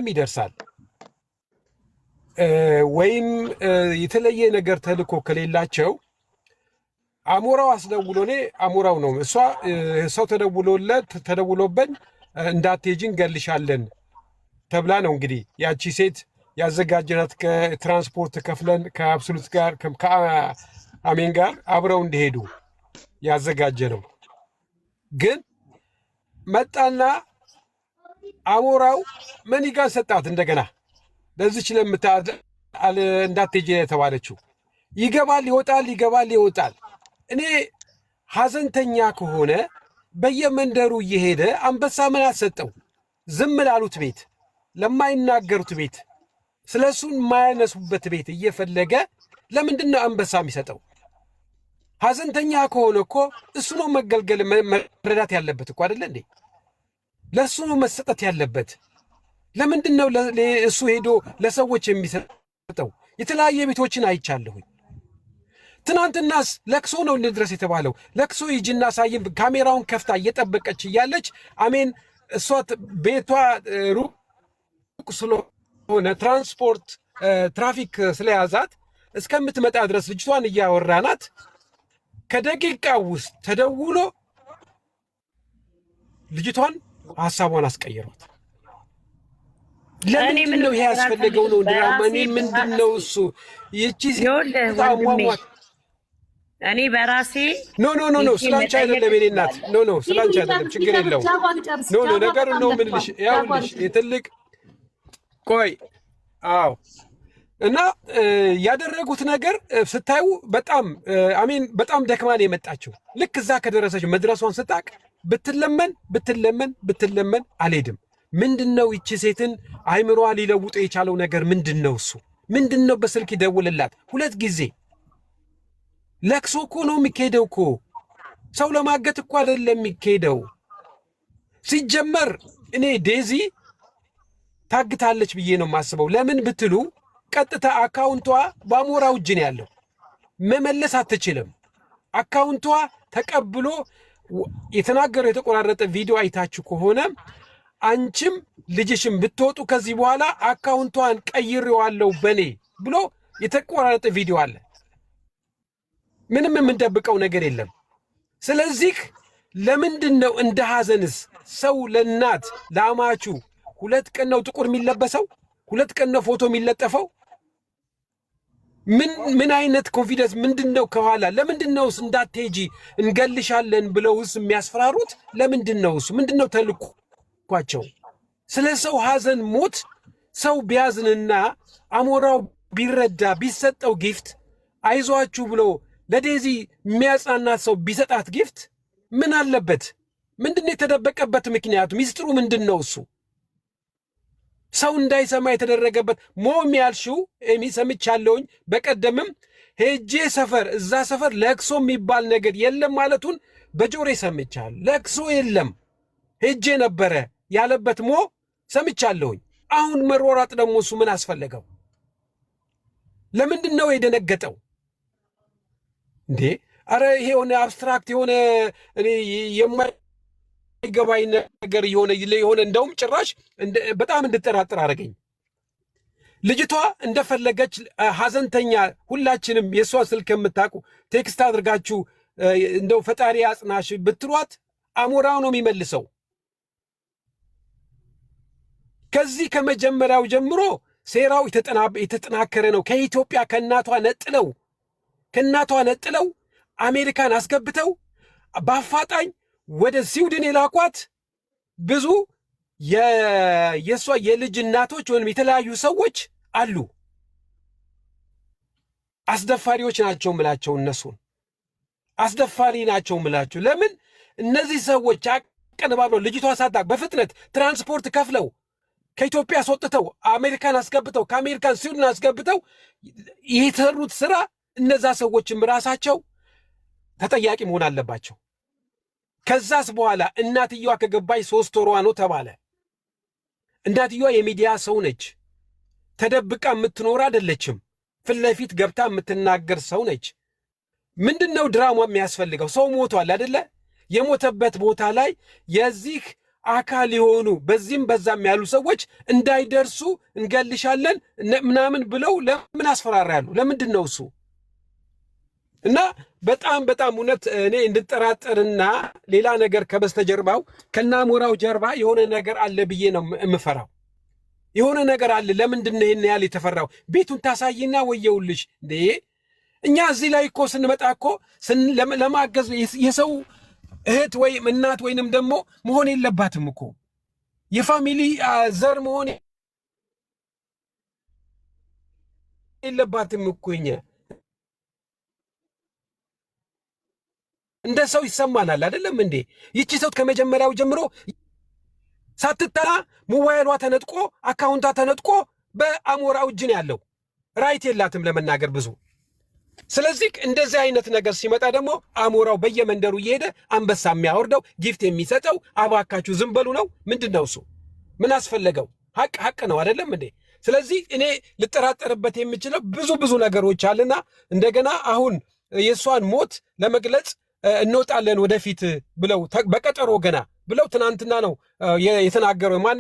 ይደርሳል ወይም የተለየ ነገር ተልኮ ከሌላቸው አሞራው አስደውሎኔ አሞራው ነው እሷ ሰው ተደውሎበን እንዳትሄጂ እንገልሻለን ተብላ ነው እንግዲህ ያቺ ሴት ያዘጋጀናት ከትራንስፖርት ከፍለን ከአብሶሉት ጋር ከአሜን ጋር አብረው እንዲሄዱ ያዘጋጀ ነው። ግን መጣና አሞራው መኒጋን ሰጣት እንደገና ለዚች እንዳትሄጂ የተባለችው ይገባል ይወጣል። እኔ ሐዘንተኛ ከሆነ በየመንደሩ እየሄደ አንበሳ ምን አሰጠው? ዝም ላሉት ቤት፣ ለማይናገሩት ቤት፣ ስለሱን የማያነሱበት ቤት እየፈለገ ለምንድን ነው አንበሳ የሚሰጠው? ሐዘንተኛ ከሆነ እኮ እሱ ነው መገልገል መረዳት ያለበት እኮ አይደለ እንዴ? ለሱ ነው መሰጠት ያለበት። ለምንድን ነው እሱ ሄዶ ለሰዎች የሚሰጠው? የተለያየ ቤቶችን አይቻለሁኝ። ትናንትናስ ለቅሶ ነው እንድረስ የተባለው። ለቅሶ ይጅና ሳይም ካሜራውን ከፍታ እየጠበቀች እያለች አሜን እሷ ቤቷ ሩቅ ስለሆነ ትራንስፖርት ትራፊክ ስለያዛት እስከምትመጣ ድረስ ልጅቷን እያወራናት ከደቂቃ ውስጥ ተደውሎ ልጅቷን ሐሳቧን አስቀየሯት። ለምን ነው ይሄ ያስፈልገው ነው ድራማ? እኔ ምንድነው እሱ ይቺ ታሟሟት እኔ በራሴ ኖ ስላንቺ አይደለም የኔ እናት ኖ ስላንቺ አይደለም ችግር የለው ኖ ነገር ነው ምንልሽ ያውልሽ የትልቅ ቆይ አዎ እና ያደረጉት ነገር ስታዩ በጣም አሜን በጣም ደክማን የመጣችው ልክ እዛ ከደረሰች መድረሷን ስታቅ ብትለመን አልሄድም። ምንድነው ይቺ ሴትን አይምሯ ሊለውጥ የቻለው ነገር ምንድነው? እሱ ምንድነው? በስልክ ይደውልላት 2 ጊዜ ለቅሶ እኮ ነው የሚካሄደው እኮ ሰው ለማገት እኮ አይደለም የሚካሄደው። ሲጀመር እኔ ዴዚ ታግታለች ብዬ ነው የማስበው። ለምን ብትሉ ቀጥታ አካውንቷ በአሞራው እጅ ነው ያለው፣ መመለስ አትችልም። አካውንቷ ተቀብሎ የተናገረው የተቆራረጠ ቪዲዮ አይታችሁ ከሆነ አንቺም ልጅሽም ብትወጡ ከዚህ በኋላ አካውንቷን ቀይሬዋለሁ በኔ ብሎ የተቆራረጠ ቪዲዮ አለ። ምንም የምንደብቀው ነገር የለም። ስለዚህ ለምንድን ነው እንደ ሐዘንስ ሰው ለእናት ለአማቹ 2 ቀን ነው ጥቁር የሚለበሰው? 2 ቀን ነው ፎቶ የሚለጠፈው? ምን አይነት ኮንፊደንስ ምንድን ነው ከኋላ? ለምንድን ነው እንዳትሄጂ እንገልሻለን ብለውስ የሚያስፈራሩት? ለምንድን ነው እሱ? ምንድን ነው ተልኳቸው? ስለ ሰው ሐዘን ሞት ሰው ቢያዝንና አሞራው ቢረዳ ቢሰጠው ጊፍት አይዟችሁ ብሎ ለዴዚ የሚያጽናናት ሰው ቢሰጣት ጊፍት ምን አለበት? ምንድነው የተደበቀበት ምክንያቱ? ሚስጥሩ ምንድነው? እሱ ሰው እንዳይሰማ የተደረገበት ሞም ያልሽው ሰምቻለሁኝ። በቀደምም ሄጄ እዛ ሰፈር ለቅሶ የሚባል ነገር የለም ማለቱን በጆሬ ሰምቻለሁ። ለቅሶ የለም ሄጄ ነበረ ያለበት ሰምቻለሁኝ። አሁን መሯሯጥ ደግሞ እሱ ምን አስፈለገው? ለምንድን ነው የደነገጠው እንዴ? አረ ይሄ የሆነ አብስትራክት የሆነ እኔ የማይገባኝ ነገር የሆነ እንደውም ጭራሽ በጣም እንድጠራጥር አደረገኝ። ልጅቷ እንደፈለገች ሐዘንተኛ ሁላችንም የእሷ ስልክ የምታውቁ ቴክስት አድርጋችሁ እንደው ፈጣሪ አጽናሽ ብትሏት አሞራው ነው የሚመልሰው። ከዚህ ከመጀመሪያው ጀምሮ ሴራው የተጠናከረ ነው። ከኢትዮጵያ ከእናቷ ነጥለው አሜሪካን አስገብተው በአፋጣኝ ወደ ስዊድን የላኳት ብዙ የሷ የልጅ እናቶች ወይም የተለያዩ ሰዎች አሉ። አስደፋሪዎች ናቸው ምላቸው፣ እነሱን አስደፋሪ ናቸው ምላቸው። ለምን እነዚህ ሰዎች አቀነባብረው ልጅቷ ሳታቅ በፍጥነት ትራንስፖርት ከፍለው ከኢትዮጵያ አስወጥተው አሜሪካን አስገብተው ከአሜሪካን ስዊድን አስገብተው የተሰሩት ስራ እነዛ ሰዎችም ራሳቸው ተጠያቂ መሆን አለባቸው። ከዛስ በኋላ እናትየዋ ከገባይ 3 ወሯ ነው ተባለ። እናትየዋ የሚዲያ ሰው ነች። ተደብቃ የምትኖር አይደለችም። ፊት ለፊት ገብታ የምትናገር ሰው ነች። ምንድነው ድራማ የሚያስፈልገው? ሰው ሞቷል አይደለ? የሞተበት ቦታ ላይ የዚህ አካል የሆኑ በዚህም በዛም ያሉ ሰዎች እንዳይደርሱ እንገልሻለን ምናምን ብለው ለምን አስፈራራሉ? ለምንድን ነው እሱ? እና በጣም እውነት እኔ እንድጠራጠርና ሌላ ነገር ከበስተጀርባው ከናሞራው ጀርባ የሆነ ነገር አለ ብዬ ነው የምፈራው። የሆነ ነገር አለ። ለምንድን ነው ይሄን ያህል የተፈራው? ቤቱን ታሳይና ወየውልሽ እንዴ! እኛ እዚህ ላይ እኮ ስንመጣ እኮ ለማገዝ የሰው እህት ወይም እናት ወይንም ደግሞ መሆን የለባትም እኮ የፋሚሊ ዘር መሆን የለባትም እኮ እኛ እንደ ሰው ይሰማናል አይደለም እንዴ? ይቺ ሰው ከመጀመሪያው ጀምሮ ሳትጠራ ሞባይሏ ተነጥቆ አካውንቷ ተነጥቆ በአሞራው እጅ ነው ያለው። ራይት የላትም ለመናገር ብዙ። ስለዚህ እንደዚህ አይነት ነገር ሲመጣ ደግሞ አሞራው በየመንደሩ እየሄደ አንበሳ የሚያወርደው ጊፍት የሚሰጠው አባካችሁ ዝም በሉ ነው። ምንድን ነው እሱ? ምን አስፈለገው? ሐቅ ነው አይደለም እንዴ? ስለዚህ እኔ ልጠራጠርበት የምችለው ብዙ ነገሮች አለና እንደገና አሁን የእሷን ሞት ለመግለጽ እንወጣለን ወደፊት ብለው በቀጠሮ ገና ብለው ትናንትና ነው የተናገረው። ማን